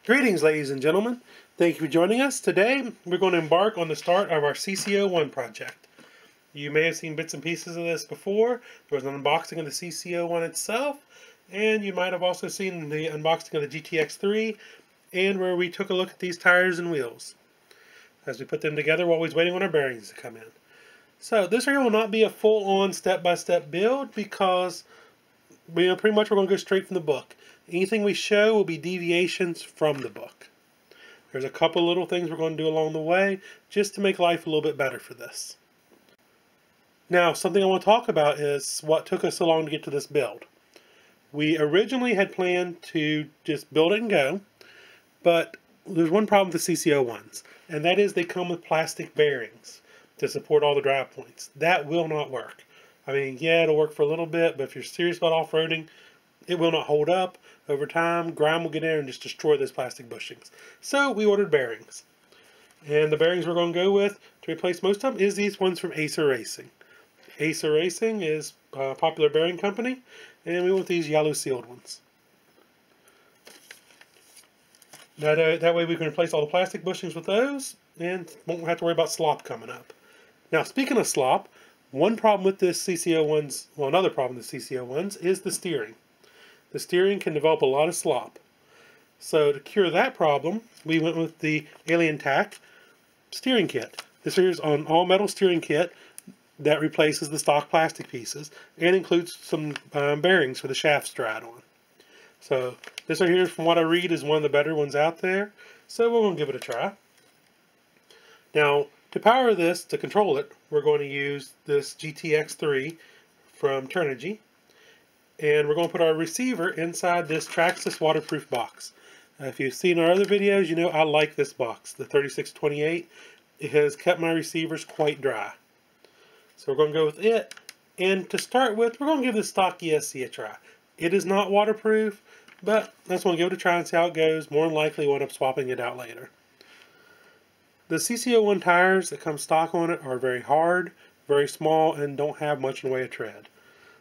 Greetings, ladies and gentlemen. Thank you for joining us. Today, we're going to embark on the start of our CC-01 project. You may have seen bits and pieces of this before. There was an unboxing of the CC-01 itself, and you might have also seen the unboxing of the GTX3, and where we took a look at these tires and wheels as we put them together while we was waiting on our bearings to come in. So this video will not be a full-on step-by-step build because pretty much we're going to go straight from the book. Anything we show will be deviations from the book. There's a couple little things we're going to do along the way just to make life a little bit better for this. Now, something I want to talk about is what took us so long to get to this build. We originally had planned to just build it and go, but there's one problem with the CC-01s, and that is they come with plastic bearings to support all the drive points. That will not work. I mean, yeah, it'll work for a little bit, but if you're serious about off-roading, it will not hold up. Over time, grime will get in and just destroy those plastic bushings. So we ordered bearings. And the bearings we're going to go with to replace most of them is these ones from Acer Racing. Acer Racing is a popular bearing company, and we want these yellow sealed ones. That way we can replace all the plastic bushings with those, and won't have to worry about slop coming up. Now, speaking of slop, one problem with this CC-01s, well, another problem with the CC-01s is the steering. The steering can develop a lot of slop. So to cure that problem, we went with the Alien Tack steering kit. This is an all-metal steering kit that replaces the stock plastic pieces and includes some bearings for the shafts to ride on. So this right here, from what I read, is one of the better ones out there. So we're going to give it a try. Now, to power this, to control it, we're going to use this GTX3 from Turnigy. And we're going to put our receiver inside this Traxxas waterproof box. If you've seen our other videos, you know I like this box, the 3628. It has kept my receivers quite dry. So we're going to go with it. And to start with, we're going to give the stock ESC a try. It is not waterproof, but I just want to give it a try and see how it goes. More than likely, we'll end up swapping it out later. The CC-01 tires that come stock on it are very hard, very small, and don't have much in the way of tread.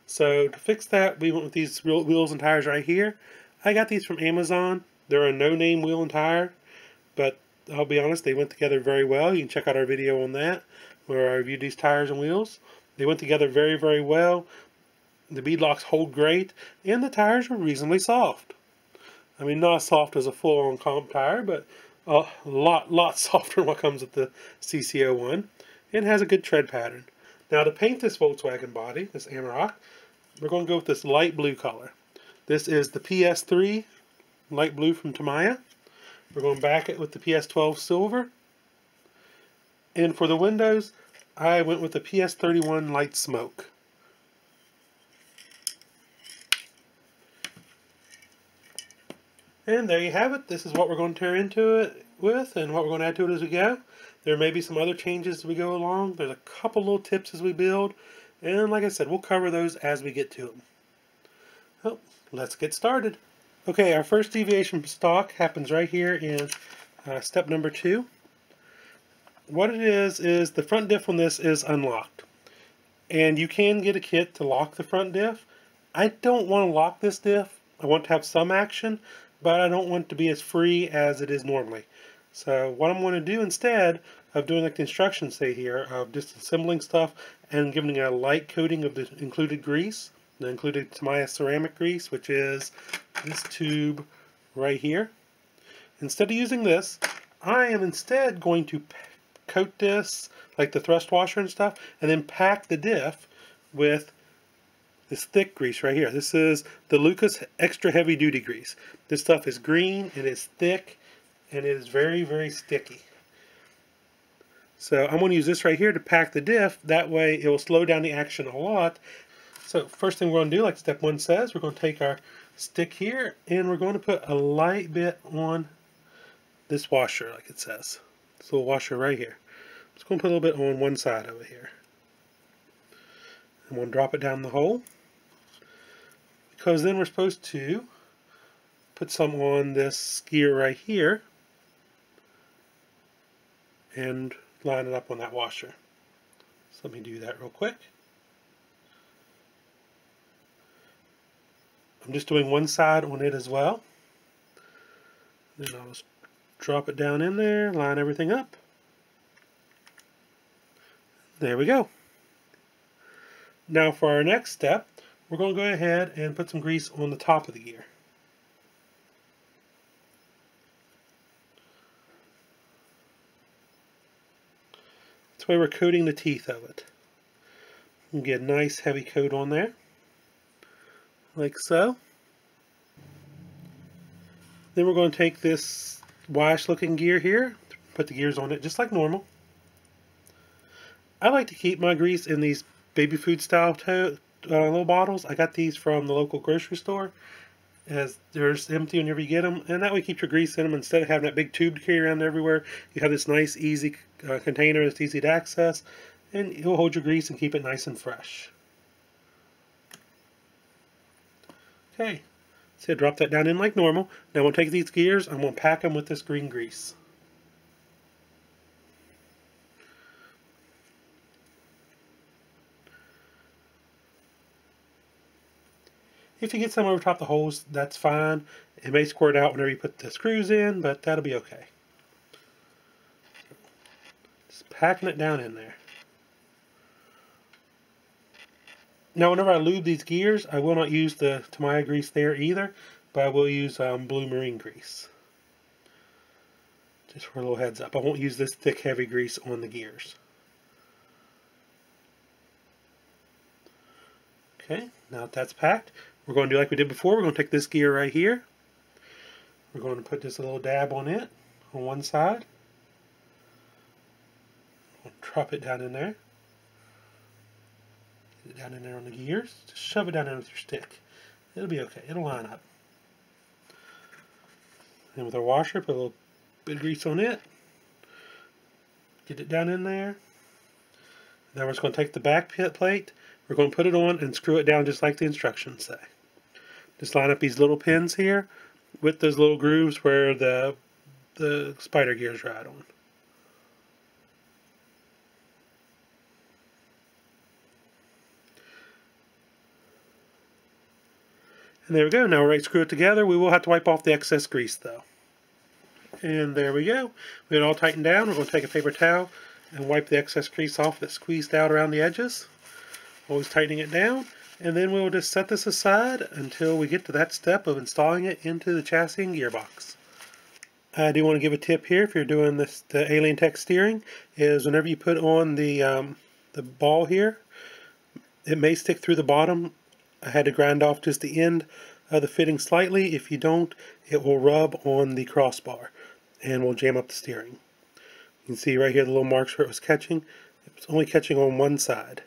So to fix that, we went with these wheels and tires right here. I got these from Amazon. They're a no-name wheel and tire, but I'll be honest, they went together very well. You can check out our video on that, where I reviewed these tires and wheels. They went together very, very well. The beadlocks hold great, and the tires are reasonably soft. I mean, not as soft as a full-on comp tire, but a lot softer than what comes with the CC-01, and has a good tread pattern. Now to paint this Volkswagen body, this Amarok, we're going to go with this light blue color. This is the PS3 light blue from Tamiya. We're going to back it with the PS12 silver. And for the windows, I went with the PS31 light smoke. And there you have it. This is what we're going to tear into it with and what we're going to add to it as we go. There may be some other changes as we go along. There's a couple little tips as we build. And like I said, we'll cover those as we get to them. Well, let's get started. Okay, our first deviation from stock happens right here in step number 2. What it is the front diff on this is unlocked. And you can get a kit to lock the front diff. I don't want to lock this diff. I want to have some action, but I don't want it to be as free as it is normally. So what I'm going to do instead of doing like the instructions say here, of just assembling stuff and giving it a light coating of the included grease, the included Tamiya ceramic grease, which is this tube right here. Instead of using this, I am instead going to coat this, like the thrust washer and stuff, and then pack the diff with this thick grease right here. This is the Lucas Extra Heavy Duty Grease. This stuff is green, it is thick, and it is very, very sticky. So I'm going to use this right here to pack the diff. That way it will slow down the action a lot. So first thing we're going to do, like step 1 says, we're going to take our stick here and we're going to put a light bit on this washer, like it says. This little washer right here. I'm just going to put a little bit on one side over here. I'm going to drop it down the hole, because then we're supposed to put some on this skier right here and line it up on that washer. So let me do that real quick. I'm just doing one side on it as well. Then I'll just drop it down in there, line everything up. There we go. Now for our next step, we're going to go ahead and put some grease on the top of the gear. This way we're coating the teeth of it. You get a nice heavy coat on there, like so. Then we're going to take this wash looking gear here, put the gears on it just like normal. I like to keep my grease in these baby food style little bottles. I got these from the local grocery store, as they're just empty whenever you get them, and that way keep your grease in them instead of having that big tube to carry around everywhere. You have this nice easy container that's easy to access, and it'll hold your grease and keep it nice and fresh. Okay, so drop that down in like normal. Now I'm going to take these gears, I'm going to pack them with this green grease. If you get some over top the holes, that's fine. It may squirt out whenever you put the screws in, but that'll be okay. Just packing it down in there. Now whenever I lube these gears, I will not use the Tamiya grease there either, but I will use blue marine grease. Just for a little heads up. I won't use this thick heavy grease on the gears. Okay, now that that's packed, we're going to do like we did before. We're going to take this gear right here. We're going to put just a little dab on it on one side. We'll drop it down in there. Get it down in there on the gears. Just shove it down in with your stick. It'll be okay. It'll line up. And with our washer, put a little bit of grease on it. Get it down in there. Now we're just going to take the back plate. We're going to put it on and screw it down just like the instructions say. Just line up these little pins here with those little grooves where the spider gears ride on. And there we go. Now we're ready to screw it together. We will have to wipe off the excess grease though. And there we go. We got it all tightened down. We're going to take a paper towel and wipe the excess grease off that's squeezed out around the edges. Always tightening it down. And then we'll just set this aside until we get to that step of installing it into the chassis and gearbox. I do want to give a tip here if you're doing the Alien Tech steering, is whenever you put on the ball here, it may stick through the bottom. I had to grind off just the end of the fitting slightly. If you don't, it will rub on the crossbar and will jam up the steering. You can see right here the little marks where it was catching. It was only catching on one side.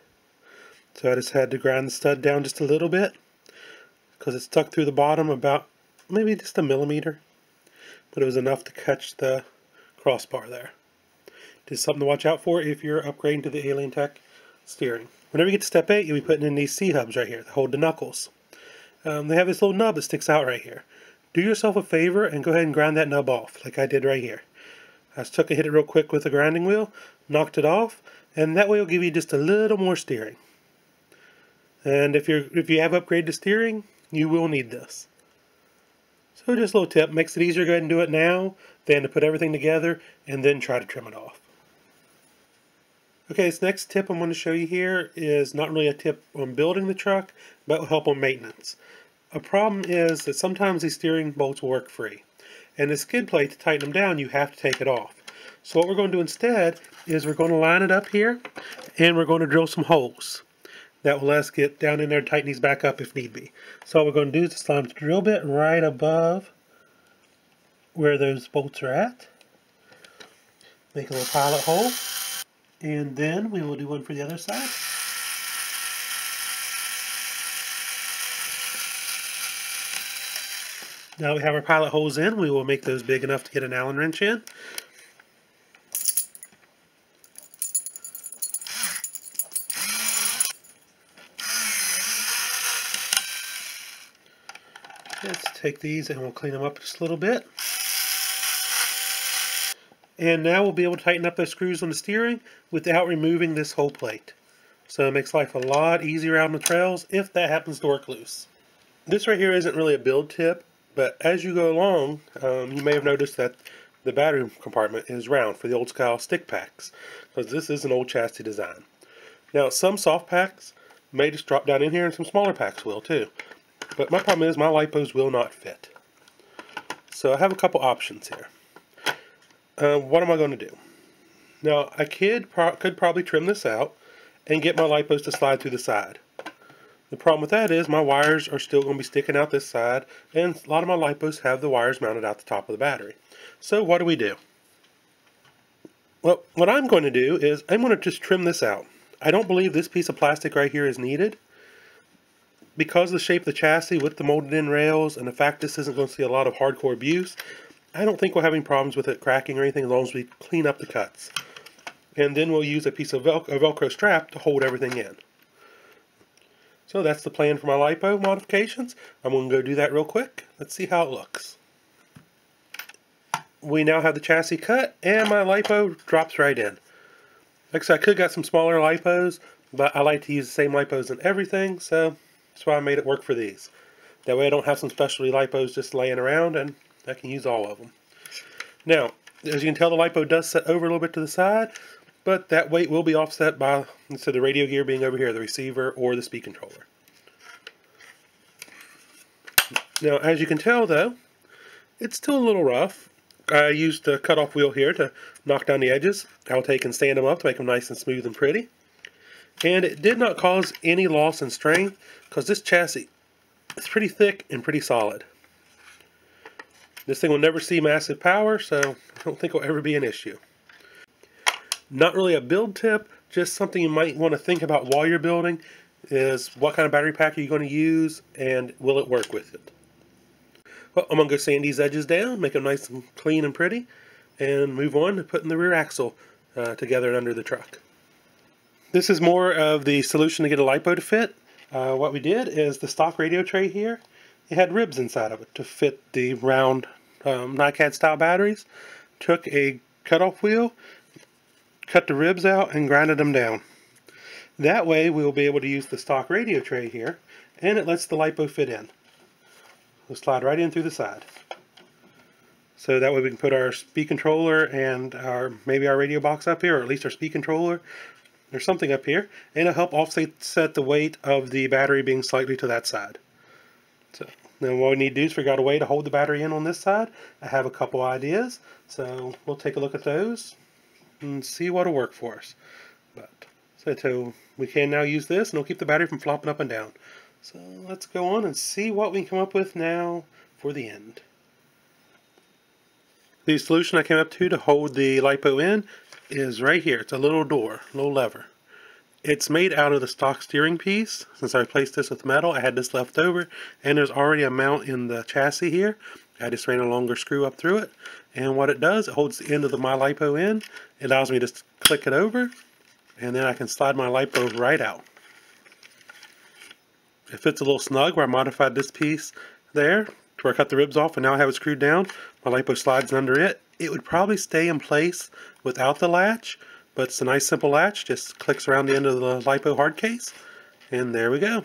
So I just had to grind the stud down just a little bit because it stuck through the bottom about maybe just a millimeter. But it was enough to catch the crossbar there. Just something to watch out for if you're upgrading to the Alien Tech steering. Whenever you get to step 8, you'll be putting in these C-hubs right here that hold the knuckles. They have this little nub that sticks out right here. Do yourself a favor and go ahead and grind that nub off like I did right here. I just took and hit it real quick with a grinding wheel, knocked it off, and that way it'll give you just a little more steering. And if you have upgraded to steering, you will need this. So just a little tip, makes it easier to go ahead and do it now than to put everything together and then try to trim it off. Okay, this next tip I'm going to show you here is not really a tip on building the truck, but will help on maintenance. A problem is that sometimes these steering bolts will work free. And the skid plate, to tighten them down, you have to take it off. So what we're going to do instead is we're going to line it up here and we're going to drill some holes. That will let us get down in there and tighten these back up if need be. So what we're going to do is just line the drill bit right above where those bolts are at. Make a little pilot hole. And then we will do one for the other side. Now we have our pilot holes in, we will make those big enough to get an Allen wrench in. Let's take these and we'll clean them up just a little bit. And now we'll be able to tighten up those screws on the steering without removing this whole plate. So it makes life a lot easier out on the trails if that happens to work loose. This right here isn't really a build tip, But as you go along, you may have noticed that the battery compartment is round for the old style stick packs, because this is an old chassis design. Now some soft packs may just drop down in here, and some smaller packs will too. But my problem is my lipos will not fit. So I have a couple options here. What am I going to do? Now I could probably trim this out and get my lipos to slide through the side. The problem with that is my wires are still going to be sticking out this side, and a lot of my lipos have the wires mounted out the top of the battery. So what do? Well, what I'm going to do is I'm going to just trim this out. I don't believe this piece of plastic right here is needed. Because of the shape of the chassis with the molded in rails and the fact this isn't going to see a lot of hardcore abuse, I don't think we'll have any problems with it cracking or anything as long as we clean up the cuts. And then we'll use a piece of Velcro strap to hold everything in. So that's the plan for my lipo modifications. I'm going to go do that real quick. Let's see how it looks. We now have the chassis cut and my lipo drops right in. Like I said, I could have got some smaller lipos, but I like to use the same lipos in everything, so that's why I made it work for these. That way I don't have some specialty lipos just laying around, and I can use all of them. Now, as you can tell, the lipo does set over a little bit to the side, but that weight will be offset by, instead of the radio gear being over here, the receiver or the speed controller. Now, as you can tell though, it's still a little rough. I used a cutoff wheel here to knock down the edges. I'll take and stand them up to make them nice and smooth and pretty. And it did not cause any loss in strength, because this chassis is pretty thick and pretty solid. This thing will never see massive power, so I don't think it will ever be an issue. Not really a build tip, just something you might want to think about while you're building is what kind of battery pack are you going to use, and will it work with it? Well, I'm going to go sand these edges down, make them nice and clean and pretty, and move on to putting the rear axle together and under the truck. This is more of the solution to get a lipo to fit. What we did is the stock radio tray here, it had ribs inside of it to fit the round NiCad style batteries. Took a cutoff wheel, cut the ribs out, and grinded them down. That way we'll be able to use the stock radio tray here, and it lets the lipo fit in. We'll slide right in through the side. So that way we can put our speed controller and maybe our radio box up here, or at least our speed controller or something up here, and it'll help offset the weight of the battery being slightly to that side. So then what we need to do is figure out a way to hold the battery in on this side. I have a couple ideas, so we'll take a look at those and see what'll work for us. So we can now use this, and it'll keep the battery from flopping up and down. So let's go on and see what we can come up with now for the end. The solution I came up to hold the lipo in is right here. It's a little door, little lever. It's made out of the stock steering piece. Since I replaced this with metal, I had this left over, and there's already a mount in the chassis here. I just ran a longer screw up through it, and what it does, it holds the end of my lipo in. It allows me to just click it over, and then I can slide my lipo right out. It fits a little snug where I modified this piece there to where I cut the ribs off, and now I have it screwed down. My lipo slides under it. It would probably stay in place without the latch, but it's a nice simple latch. Just clicks around the end of the lipo hard case, and there we go.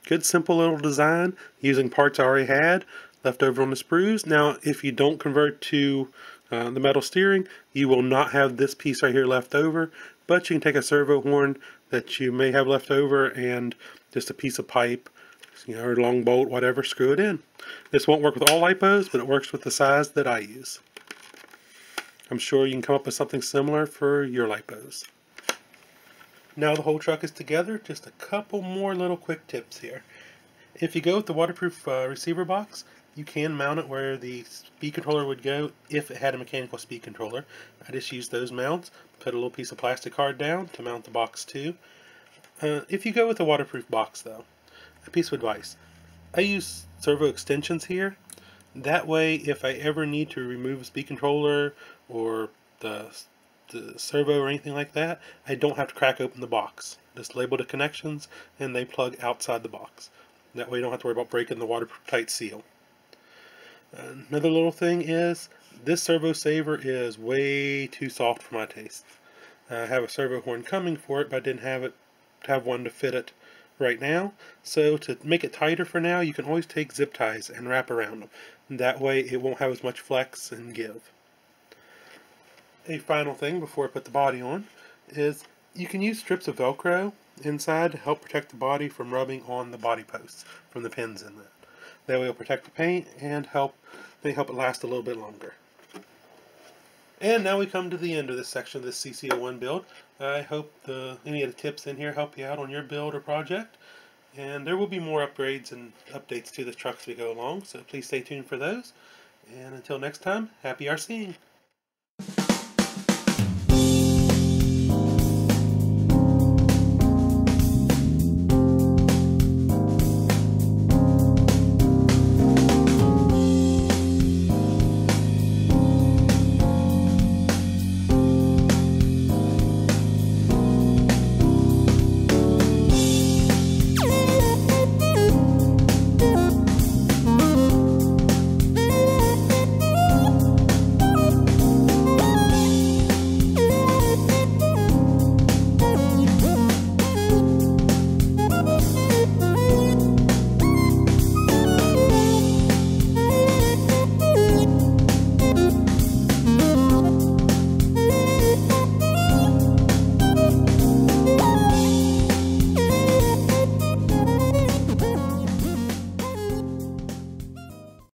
Good simple little design using parts I already had left over on the sprues. Now if you don't convert to the metal steering, you will not have this piece right here left over, but you can take a servo horn that you may have left over and just a piece of pipe, or a long bolt, whatever, screw it in. This won't work with all lipos, but it works with the size that I use. I'm sure you can come up with something similar for your lipos. Now the whole truck is together, just a couple more little quick tips here. If you go with the waterproof receiver box, you can mount it where the speed controller would go if it had a mechanical speed controller. I just used those mounts, put a little piece of plastic card down to mount the box to. If you go with a waterproof box though, a piece of advice. I use servo extensions here. That way if I ever need to remove a speed controller or the servo or anything like that, I don't have to crack open the box. Just label the connections and they plug outside the box. That way you don't have to worry about breaking the watertight seal. Another little thing is, this servo saver is way too soft for my taste. I have a servo horn coming for it, but I didn't have one to fit it right now. So to make it tighter for now, you can always take zip ties and wrap around them. That way it won't have as much flex and give. A final thing before I put the body on is you can use strips of Velcro inside to help protect the body from rubbing on the body posts from the pins in that. That way it'll protect the paint and help it last a little bit longer. And now we come to the end of this section of this CC-01 build. I hope any of the tips in here help you out on your build or project. And there will be more upgrades and updates to this truck as we go along, so please stay tuned for those. And until next time, happy RCing!